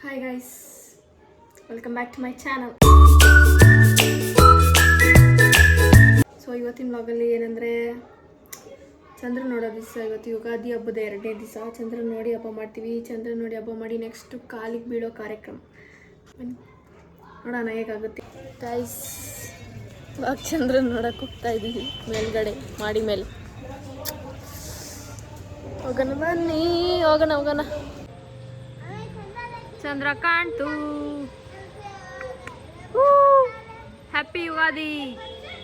Hi guys, welcome back to my channel. So ಇವತ್ತಿನ ವ್ಲಾಗಲ್ಲಿ ಏನಂದರೆ ಚಂದ್ರ ನೋಡೋ ದಿವಸ. ಇವತ್ತು ಯುಗಾದಿ ಹಬ್ಬದ 2ನೇ ದಿವಸ. ಚಂದ್ರ ನೋಡಿ ಹಬ್ಬ ಮಾಡ್ತೀವಿ. ಚಂದ್ರ ನೋಡಿ ಹಬ್ಬ ಮಾಡಿ ನೆಕ್ಸ್ಟು ಕಾಲಿಗೆ ಬೀಳೋ ಕಾರ್ಯಕ್ರಮ. ನೋಡೋಣ ಹೇಗಾಗುತ್ತೆ ಗೈಸ್. ಇವಾಗ ಚಂದ್ರನ ನೋಡೋಕೆ ಹೋಗ್ತಾ ಇದ್ದೀವಿ ಮೇಲ್ಗಡೆ ಮಾಡಿ ಮೇಲೆ. ಹೋಗೋಣ ಬನ್ನಿ, ಹೋಗೋಣ. ಚಂದ್ರ ಕಾಣ್ತು. ಹ್ಯಾಪಿ ಯುಗಾದಿ.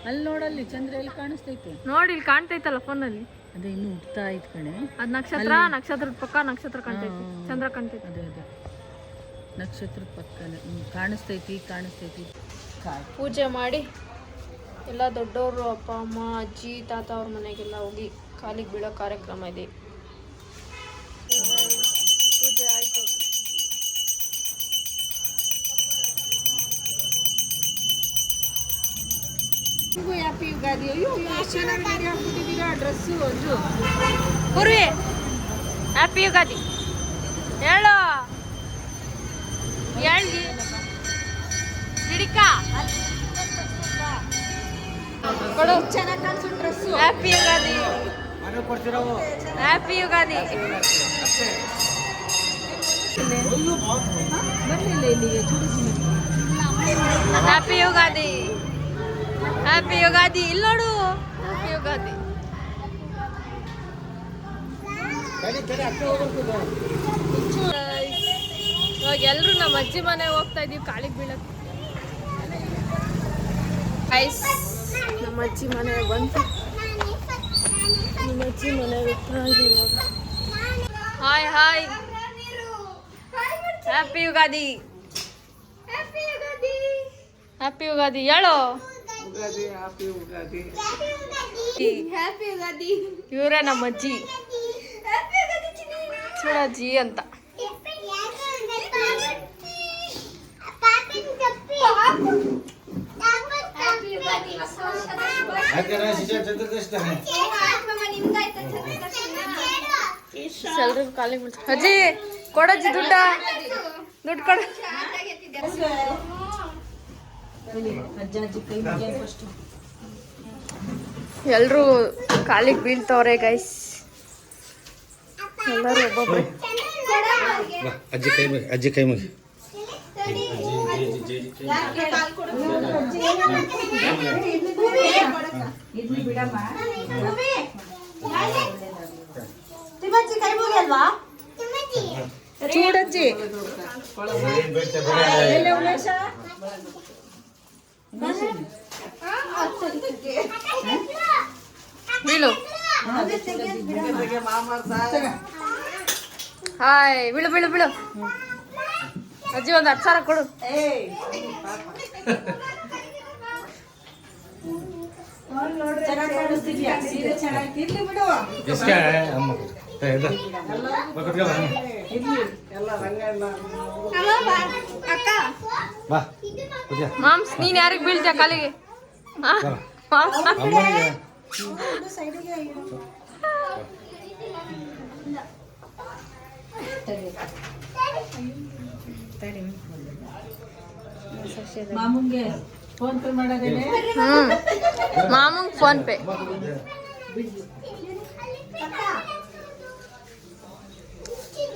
ಅಲ್ಲಿ ನೋಡಲ್ಲಿ ಚಂದ್ರ ಎಲ್ಲಿ ಕಾಣಿಸ್ತೈತೆ ನೋಡಿ, ಇಲ್ಲಿ ಕಾಣ್ತೈತಲ್ಲ ಫೋನಲ್ಲಿ. ಅದೇ ಇನ್ನು ಹುಡ್ತಾ ಐತ್ ಕಣೆ. ಅದು ನಕ್ಷತ್ರದ ಪಕ್ಕ ನಕ್ಷತ್ರ ಕಾಣ್ತೈತಿ, ಚಂದ್ರ ಕಾಣ್ತೈತಿ. ಅದೇ ನಕ್ಷತ್ರದ ಪಕ್ಕನೇ ಕಾಣಿಸ್ತೈತಿ. ಪೂಜೆ ಮಾಡಿ ಎಲ್ಲ ದೊಡ್ಡವರು, ಅಪ್ಪ ಅಮ್ಮ, ಅಜ್ಜಿ ತಾತ ಅವ್ರ ಮನೆಗೆಲ್ಲ ಹೋಗಿ ಕಾಲಿಗೆ ಬೀಳೋ ಕಾರ್ಯಕ್ರಮ ಇದೆ. ಪೂಜೆ ಆಯಿತು. ಹ್ಯಾಪಿ ಯುಗಾದಿ. ಅಯ್ಯೋ ಎಷ್ಟು ಚೆನ್ನಾಗಿ ಹಾಕ್ಬಿಟ್ಟಿದ್ದೀರಾ ಡ್ರೆಸ್ಸು. ಅಂಜು ಪೂರ್ವಿ, ಹ್ಯಾಪಿ ಯುಗಾದಿ ಹೇಳು. ಹೇಳಿ ಹಿಡಿಕಾ ಕೊಡು. ಚೆನ್ನಾಗಿ ಕಾಣಿಸೋ dress. Happy Ugadi, happy Ugadi. ಬರಲಿಲ್ಲ ಇಲ್ಲಿಗೆ ಚೂಡಿಸಿ. Happy Ugadi, happy Ugadi. ಇಲ್ಲಿ ನೋಡು, ಹ್ಯಾಪಿ ಯುಗಾದಿ. ಇವಾಗ ಎಲ್ಲರೂ ನಮ್ಮ ಅಜ್ಜಿ ಮನೆ ಹೋಗ್ತಾ ಇದೀವಿ ಕಾಲಿಗೆ ಬೀಳಕ್ಕೆ. ಗೈಸ್, ನಮ್ಮ ಅಜ್ಜಿ ಮನೆ ಬಂತು. ನಮ್ಮ ಅಜ್ಜಿ ಮನೆ ಇವಾಗ. Hi hi, happy Ugadi, happy Ugadi ಹೇಳು. ಇವರೇ ನಮ್ಮ ಅಜ್ಜಿ, ಚೂಡಜ್ಜಿ ಅಂತ. ಎಲ್ರಿಗೂ ಕಾಲಿಗೆ ಬೀಳ್ತಾರೆ. ಅಜ್ಜಿ ಕೊಡಜ್ಜಿ, ದುಡ್ಡು ಕೊಡ. ಎಲ್ರೂ ಕಾಲಿಗೆ ಬೀಳ್ತವ್ರೆ ಗೈಸ್. ಎಲ್ಲರೂ ಒಬ್ಬೊಬ್ರೆ. ಅಜ್ಜಿ ಕೈ ಮುಗಿ. ಚೂಡಜ್ಜಿ ಬೀಳು. ಹಾಯ್, ಬೀಳು ಬೀಳು ಬೀಳು. ಅಜ್ಜಿ ಒಂದು 10,000 ಕೊಡು. ಮಾಮ್ಸ್, ನೀನ್ ಯಾರಿಗೆ ಬೀಳ್ತೀಯ ಕಾಲಿಗೆ? ಮಾಮೂಂಗೆ ಫೋನ್ ಪೇ ಮಾಡೋದೇನೆ. ಮಾಮೂಂಗ್ ಫೋನ್ ಪೇ.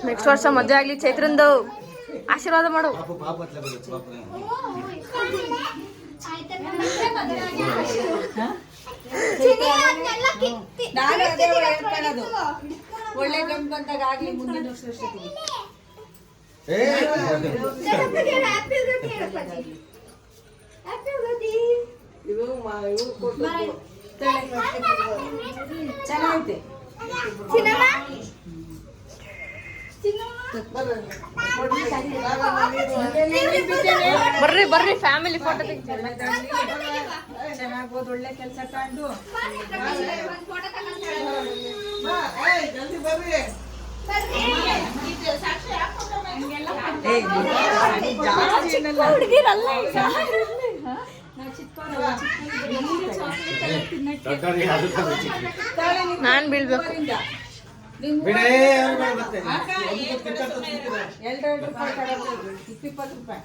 ನೆಕ್ಸ್ಟ್ ವರ್ಷ ಮದುವೆ ಆಗ್ಲಿ ಚೈತ್ರಂದು. ಆಶೀರ್ವಾದ ಮಾಡು. ನಾನು ಅದೇ ಹೇಳ್ಕೊಳ್ಳೋದು, ಒಳ್ಳೆ ಗಂಡು ಬಂದಾಗ ಆಗ್ಲಿ ಮುಂದಿನ ವರ್ಷ. ಚೆನ್ನಾಗೈತೆ. ಬರ್ರಿ ಫ್ಯಾಮಿಲಿ ಫೋಟೋ ತೆಗಿತೀವಿ. ಚೆನ್ನಾಗ್ಬೋದು, ಒಳ್ಳೆ ಕೆಲಸ ಕಂಡು. ನಾನು ಬೀಳ್ಬೇಕು. ರೂಪಾಯಿ ಕೊಡೋದು 20 ರೂಪಾಯಿ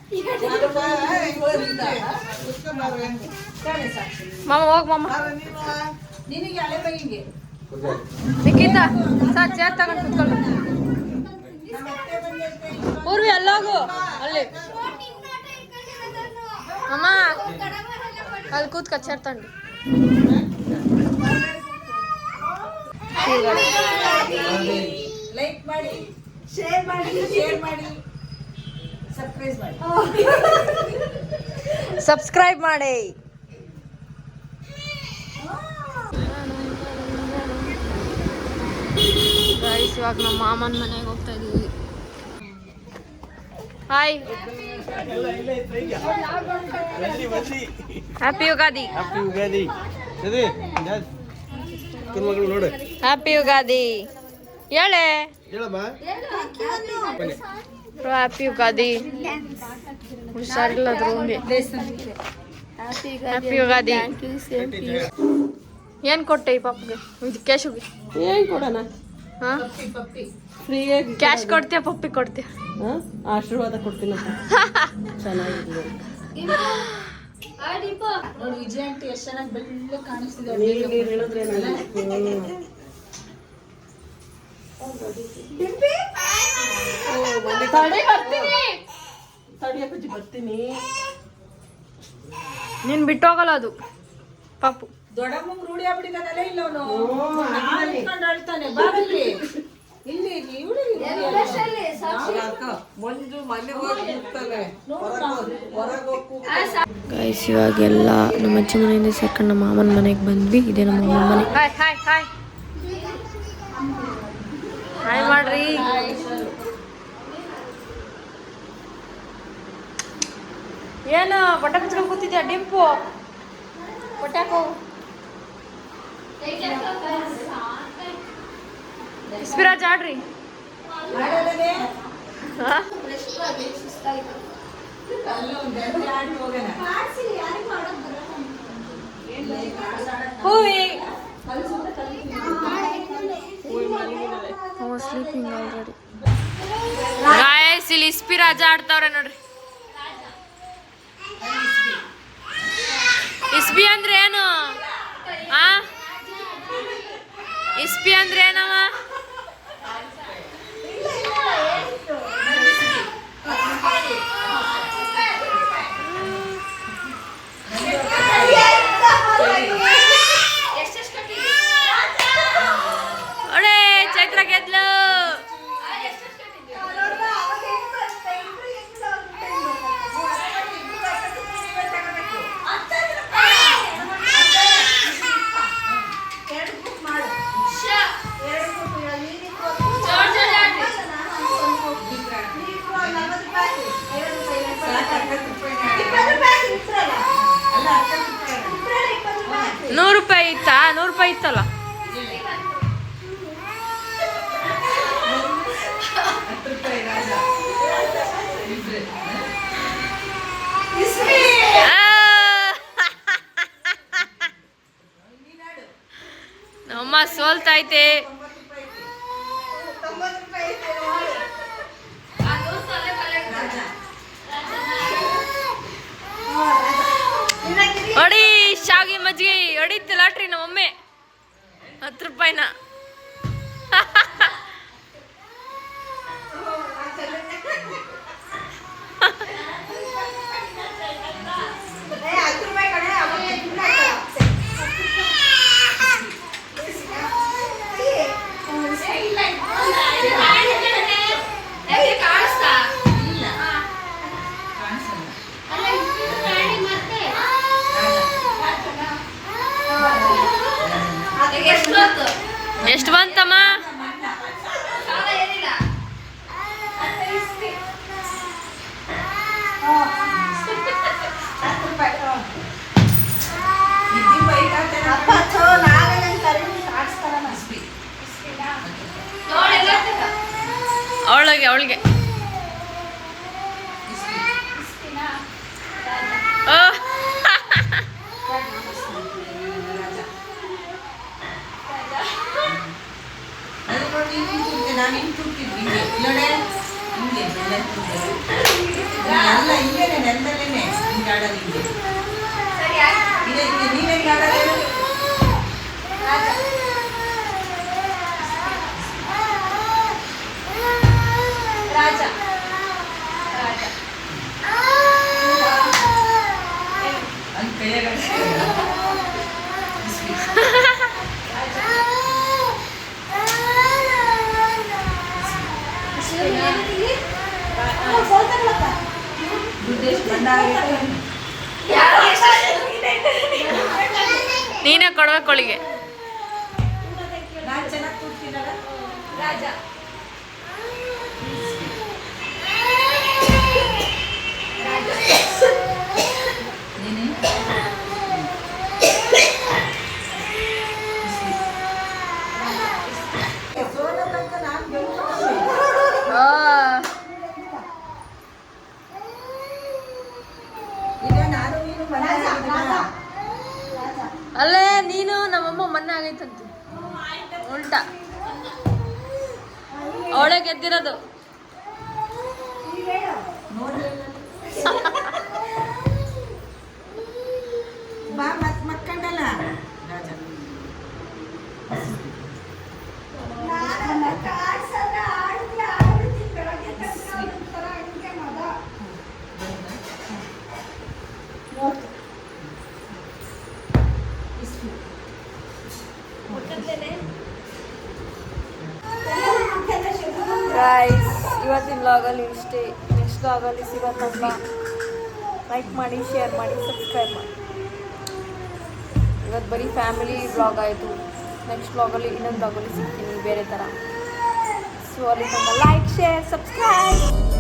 ಮಾಮ ಹೋಗ್ ಮಾಮ. ನಿನಗೆ ಹಳೆ ಬೈಗೆ ನಿಖಿತ ಸರ್ ಚೇರ್ ತಗೊಂಡು ಕುತ್ಕೊಳ್ಳಿ. ಊರ್ವಿ ಅಲ್ಲೋಗು ಅಲ್ಲಿ ಅಮ್ಮ ಅಲ್ಲಿ ಕೂತ್ಕ ಚೇರ್ ತಗೊಂಡು. ಲೈಕ್ ಮಾಡಿ, ಶೇರ್ ಮಾಡಿ, ಸಬ್ಸ್ಕ್ರೈಬ್ ಮಾಡಿ. ಗೈಸ್ ಇವಾಗ ನಮ್ಮ ಮಾಮನ ಮನೆಗೆ ಹೋಗ್ತಾ ಇದೀವಿ. Hi, happy Ugadi. Happy Ugadi ಹೇಳೆ. ಹ್ಯಾಪಿ ಯುಗಾದಿ. ಹುಷಾರಿಲ್ಲ ರೂಮ್ಗೆ. ಹ್ಯಾಪಿ ಯುಗಾದಿ. ಏನ್ ಕೊಟ್ಟೆ ಈ ಪಾಪಗೆ, ಇದು ಕೇಶುಗೆ? ಏನ್ ಕೊಡೋಣ? ಹಾ, ಫ್ರೀಯಾಗಿ ಕ್ಯಾಶ್ ಕೊಡ್ತೀಯ ಪಪ್ಪಿ ಕೊಡ್ತೀಯ? ಆಶೀರ್ವಾದ ಕೊಡ್ತೀನಿ. ಚೆನ್ನಾಗಿದೆ ನೋಡಿ ವಿಜಯ ಆಂಟಿ ಎಷ್ಟು ಚೆನ್ನಾಗಿ ಬೆಳ್ಳ ಕಾಣಿಸ್ತಿದೆ. ಬರ್ತೀನಿ. ನೀನ್ ಬಿಟ್ಟು ಹೋಗಲ್ಲ ಅದು ಪಾಪು. ದೊಡ್ಡಮ್ಮಂಗ್ ರೂಢಿ ಆಗ್ಬಿಟ್ಟಿದ್ದಾನಲ್ಲ ಇಲ್ಲ ಅವನು ಅಳ್ತಾನೆ. ಬಾರಲ್ಲಿ ಇಲ್ಲಿ ಗೈಸ್ ಇವಾಗೆಲ್ಲ ನಮ್ಮ ಅಜ್ಜಿ ಮನೆಯಿಂದ ಸೇರ್ಕೊಂಡು ನಮ್ಮ ಮಾಮನ ಮನೆಗೆ ಬಂದ್ವಿ. ಇದೇ ನಮ್ಮ ಮಾಮನ ಮನೆ. ಹಾಯ್ ಹಾಯ್ ಹಾಯ್ ಹಾಯ್ ಮಾಡ್ರಿ. ಏನು ಬಟ್ಟೆ ಬಿಚ್ಕೊಂಡು ಕೂತಿದ್ಯಾ ಡಿಂಪು? ಬಟ್ಟಾಕೋ ಇಸ್ಪಿರಾಜ್ ಆಡ್ರಿ. ಹೂವಿ ಸ್ಲೀಪಿಂಗ್ ಆಲ್ರೆಡಿ. ಗಾಯಸ್ ಇಲ್ಲಿ ಇಸ್ಪಿರಾಜ್ ಆಡ್ತಾವ್ರೆ ನೋಡ್ರಿ. ಇಸ್ಪಿ ಅಂದ್ರೆ ಏನು? ಆ ಇಸ್ಪಿ ಅಂದ್ರೆ ಏನವ? ಒಳ್ಳೆ ಚೈತ್ರ ಗೆದ್ಲು. ₹100 ಇತ್ತಾ? ₹100 ಇತ್ತಲ್ಲ. ನಮ್ಮ ಸೋಲ್ತೈತೆ. ಹೊಡಿ ಶಾವಿಗೆ ಮಜ್ಜಿಗೆ ಹೊಡಿತು ಲಾಟ್ರಿ ನಮ್ಮಮ್ಮೆ. ₹10. ಎಷ್ಟು ಬಂತಮ್ಮ? ಅವಳಿಗೆ ಎಲ್ಲ ಹಿಂಗೇನೆ ನೆಲದಲ್ಲೇನೆ ಹಿಂಗೆ ಆಡೋದು ಹಿಂಗೆ. ಸರಿ ಆಯ್ತು. ಇದೆ ಹಿಂಗೆ ನೀನು ಹೆಂಗೆ ಆಡೋದು ಹೇಳು? ರಾಜ. ರಾಜ ರಾಜ ಅಂತ ಕೈಯಾಗ ದುಡ್ಡು ಬಣ್ಣ ಆಗೈತೆ. ನೀನೇ ಕೊಡ್ಬೇಕು ಅವಳಿಗೆ. ನಾನು ಚೆನ್ನಾಗಿ ಕೂಡ್ತೀನಲ್ಲ. ರಾಜ ನೀನು ಸೋಲ ತನಕ ನಾನು ಗೆಲ್ತೀನಿ. ಈಗ ನಾನು ನೀನು ಮನೆ ಆಗಿದ್ದೀನಲ್ಲ. ಅಲ್ಲೇ ನೀನು ನಮ್ಮಮ್ಮ ಮೊನ್ನೆ ಆಗೈತಂತ ಉಲ್ಟಾ ಅವಳೇ ಗೆದ್ದಿರೋದು. ನೋಡಿ ಬಾ ಮತ್ ಮಕ್ಕಂಡಲ್ಲ ರಾಜ. ಗೈಸ್ ಇವತ್ತಿನ ವ್ಲಾಗಲ್ಲಿ ಇಷ್ಟೇ. ನೆಕ್ಸ್ಟ್ ವ್ಲಾಗಲ್ಲಿ ಸಿಗೋತ್ತಂತ ಲೈಕ್ ಮಾಡಿ, ಶೇರ್ ಮಾಡಿ, ಸಬ್ಸ್ಕ್ರೈಬ್ ಮಾಡಿ. ಇವತ್ತು ಬರೀ ಫ್ಯಾಮಿಲಿ ವ್ಲಾಗ್ ಆಯಿತು. ನೆಕ್ಸ್ಟ್ ವ್ಲಾಗಲ್ಲಿ ಇನ್ನೊಂದು ವ್ಲಾಗಲ್ಲಿ ಸಿಗ್ತೀನಿ ಬೇರೆ ಥರ. ಸೊ ಅಲ್ಲಿ ತನಕ ಲೈಕ್, ಶೇರ್, ಸಬ್ಸ್ಕ್ರೈಬ್.